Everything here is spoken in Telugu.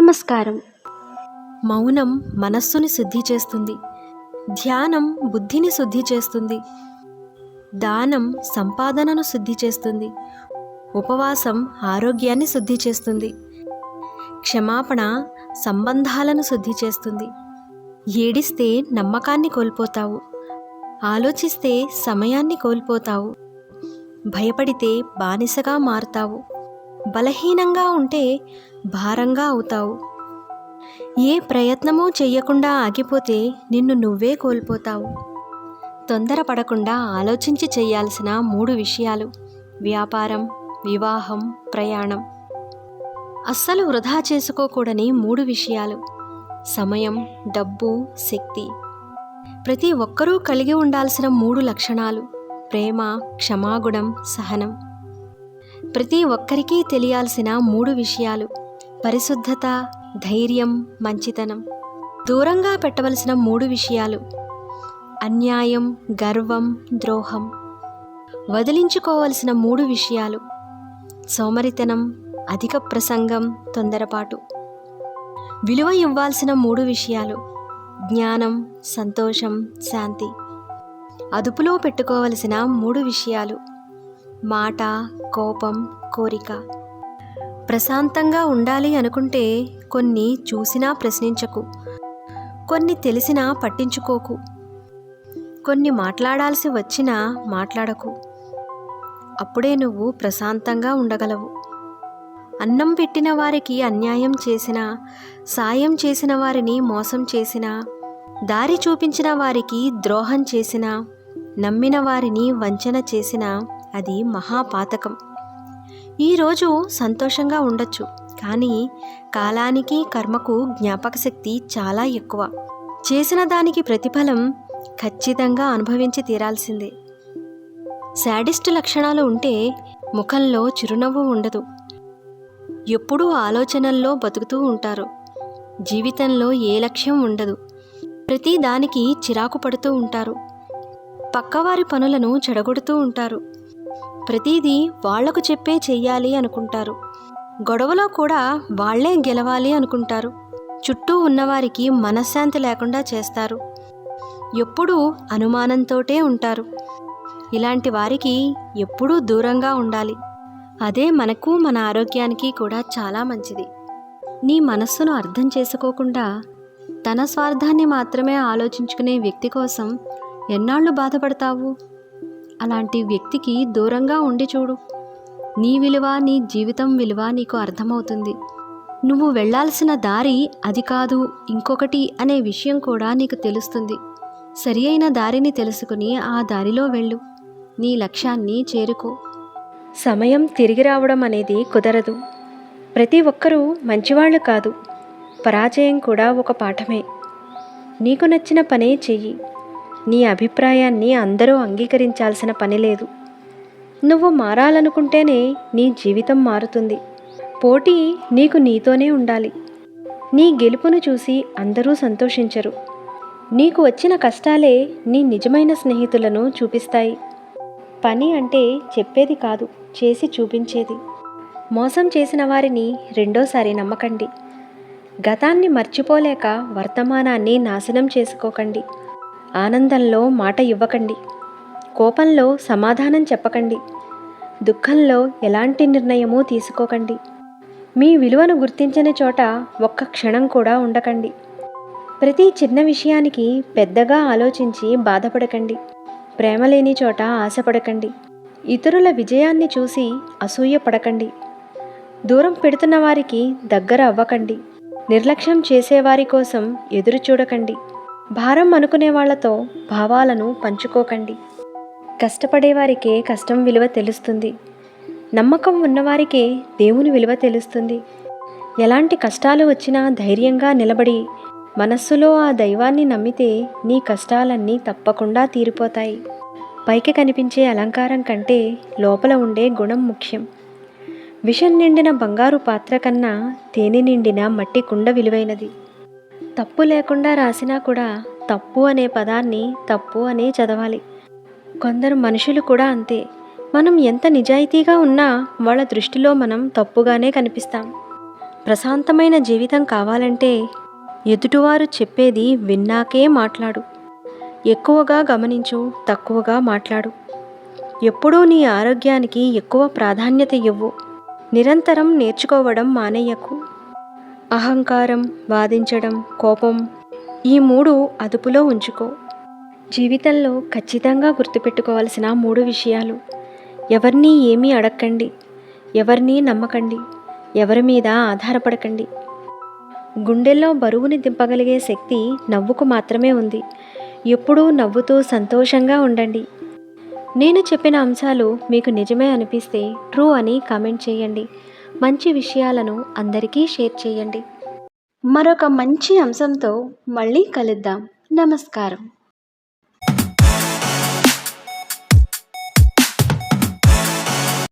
నమస్కారం. మౌనం మనస్సుని శుద్ధి చేస్తుంది. ధ్యానం బుద్ధిని శుద్ధి చేస్తుంది. దానం సంపాదనను శుద్ధి చేస్తుంది. ఉపవాసం ఆరోగ్యాన్ని శుద్ధి చేస్తుంది. క్షమాపణ సంబంధాలను శుద్ధి చేస్తుంది. ఏడిస్తే నమ్మకాన్ని కోల్పోతావు. ఆలోచిస్తే సమయాన్ని కోల్పోతావు. భయపడితే బానిసగా మారుతావు. బలహీనంగా ఉంటే భారంగా అవుతావు. ఏ ప్రయత్నమూ చెయ్యకుండా ఆగిపోతే నిన్ను నువ్వే కోల్పోతావు. తొందరపడకుండా ఆలోచించి చేయాల్సిన 3 విషయాలు: వ్యాపారం, వివాహం, ప్రయాణం. అస్సలు వృధా చేసుకోకూడని 3 విషయాలు: సమయం, డబ్బు, శక్తి. ప్రతి ఒక్కరూ కలిగి ఉండాల్సిన 3 లక్షణాలు: ప్రేమ, క్షమాగుణం, సహనం. ప్రతి ఒక్కరికి తెలియాల్సిన 3 విషయాలు: పరిశుద్ధత, ధైర్యం, మంచితనం. దూరంగా పెట్టవలసిన 3 విషయాలు: అన్యాయం, గర్వం, ద్రోహం. వదిలించుకోవలసిన 3 విషయాలు: సోమరితనం, అధిక ప్రసంగం, తొందరపాటు. విలువ ఇవ్వాల్సిన 3 విషయాలు: జ్ఞానం, సంతోషం, శాంతి. అదుపులో పెట్టుకోవలసిన 3 విషయాలు: మాట, కోపం, కోరిక. ప్రశాంతంగా ఉండాలి అనుకుంటే కొన్ని చూసినా ప్రశ్నించకు, కొన్ని తెలిసినా పట్టించుకోకు, కొన్ని మాట్లాడాల్సి వచ్చినా మాట్లాడకు. అప్పుడే నువ్వు ప్రశాంతంగా ఉండగలవు. అన్నం పెట్టిన వారికి అన్యాయం చేసినా, సాయం చేసిన వారిని మోసం చేసినా, దారి చూపించిన వారికి ద్రోహం చేసినా, నమ్మిన వారిని వంచన చేసినా అది మహాపాతకం. ఈరోజు సంతోషంగా ఉండొచ్చు, కానీ కాలానికి కర్మకు జ్ఞాపకశక్తి చాలా ఎక్కువ. చేసిన దానికి ప్రతిఫలం ఖచ్చితంగా అనుభవించి తీరాల్సిందే. శాడిస్ట్ లక్షణాలు ఉంటే ముఖంలో చిరునవ్వు ఉండదు. ఎప్పుడూ ఆలోచనల్లో బతుకుతూ ఉంటారు. జీవితంలో ఏ లక్ష్యం ఉండదు. ప్రతి దానికి చిరాకు పడుతూ ఉంటారు. పక్కవారి పనులను చెడగొడుతూ ఉంటారు. ప్రతిదీ వాళ్లకు చెప్పే చెయ్యాలి అనుకుంటారు. గొడవలో కూడా వాళ్లే గెలవాలి అనుకుంటారు. చుట్టూ ఉన్నవారికి మనశ్శాంతి లేకుండా చేస్తారు. ఎప్పుడూ అనుమానంతోటే ఉంటారు. ఇలాంటి వారికి ఎప్పుడూ దూరంగా ఉండాలి. అదే మనకు మన ఆరోగ్యానికి కూడా చాలా మంచిది. నీ మనస్సును అర్థం చేసుకోకుండా తన స్వార్థాన్ని మాత్రమే ఆలోచించుకునే వ్యక్తి కోసం ఎన్నాళ్ళు బాధపడతావు? అలాంటి వ్యక్తికి దూరంగా ఉండి చూడు. నీ విలువ, నీ జీవితం విలువ నీకు అర్థమవుతుంది. నువ్వు వెళ్ళాల్సిన దారి అది కాదు, ఇంకొకటి అనే విషయం కూడా నీకు తెలుస్తుంది. సరి అయిన దారిని తెలుసుకుని ఆ దారిలో వెళ్ళు. నీ లక్ష్యాన్ని చేరుకో. సమయం తిరిగి రావడం అనేది కుదరదు. ప్రతి ఒక్కరూ మంచివాళ్ళు కాదు. పరాజయం కూడా ఒక పాఠమే. నీకు నచ్చిన పనే చెయ్యి. నీ అభిప్రాయాన్ని అందరూ అంగీకరించాల్సిన పని లేదు. నువ్వు మారాలనుకుంటేనే నీ జీవితం మారుతుంది. పోటీ నీకు నీతోనే ఉండాలి. నీ గెలుపును చూసి అందరూ సంతోషించరు. నీకు వచ్చిన కష్టాలే నీ నిజమైన స్నేహితులను చూపిస్తాయి. పని అంటే చెప్పేది కాదు, చేసి చూపించేది. మోసం చేసిన వారిని రెండోసారి నమ్మకండి. గతాన్ని మర్చిపోలేక వర్తమానాన్ని నాశనం చేసుకోకండి. ఆనందంలో మాట ఇవ్వకండి. కోపంలో సమాధానం చెప్పకండి. దుఃఖంలో ఎలాంటి నిర్ణయమూ తీసుకోకండి. మీ విలువను గుర్తించని చోట ఒక్క క్షణం కూడా ఉండకండి. ప్రతి చిన్న విషయానికి పెద్దగా ఆలోచించి బాధపడకండి. ప్రేమ లేని చోట ఆశపడకండి. ఇతరుల విజయాన్ని చూసి అసూయపడకండి. దూరం పెడుతున్న వారికి దగ్గర అవ్వకండి. నిర్లక్ష్యం చేసేవారి కోసం ఎదురు చూడకండి. భారం అనుకునే వాళ్లతో భావాలను పంచుకోకండి. కష్టపడేవారికే కష్టం విలువ తెలుస్తుంది. నమ్మకం ఉన్నవారికే దేవుని విలువ తెలుస్తుంది. ఎలాంటి కష్టాలు వచ్చినా ధైర్యంగా నిలబడి మనస్సులో ఆ దైవాన్ని నమ్మితే నీ కష్టాలన్నీ తప్పకుండా తీరిపోతాయి. పైకి కనిపించే అలంకారం కంటే లోపల ఉండే గుణం ముఖ్యం. విషం నిండిన బంగారు పాత్ర కన్నా తేనె నిండిన మట్టి కుండ విలువైనది. తప్పు లేకుండా రాసినా కూడా తప్పు అనే పదాన్ని తప్పు అనే చదవాలి. కొందరు మనుషులు కూడా అంతే. మనం ఎంత నిజాయితీగా ఉన్నా వాళ్ళ దృష్టిలో మనం తప్పుగానే కనిపిస్తాం. ప్రశాంతమైన జీవితం కావాలంటే ఎదుటివారు చెప్పేది విన్నాకే మాట్లాడు. ఎక్కువగా గమనించు, తక్కువగా మాట్లాడు. ఎప్పుడూ నీ ఆరోగ్యానికి ఎక్కువ ప్రాధాన్యత ఇవ్వు. నిరంతరం నేర్చుకోవడం మానేయకు. అహంకారం, వాదించడం, కోపం ఈ 3 అదుపులో ఉంచుకో. జీవితంలో ఖచ్చితంగా గుర్తుపెట్టుకోవాల్సిన 3 విషయాలు: ఎవరినీ ఏమీ అడగకండి, ఎవరినీ నమ్మకండి, ఎవరి మీద ఆధారపడకండి. గుండెల్లో బరువుని దింపగలిగే శక్తి నవ్వుకు మాత్రమే ఉంది. ఎప్పుడూ నవ్వుతూ సంతోషంగా ఉండండి. నేను చెప్పిన అంశాలు మీకు నిజమే అనిపిస్తే ట్రూ అని కామెంట్ చేయండి. మంచి విషయాలను అందరికీ షేర్ చేయండి. మరొక మంచి అంశంతో మళ్ళీ కలుద్దాం. నమస్కారం.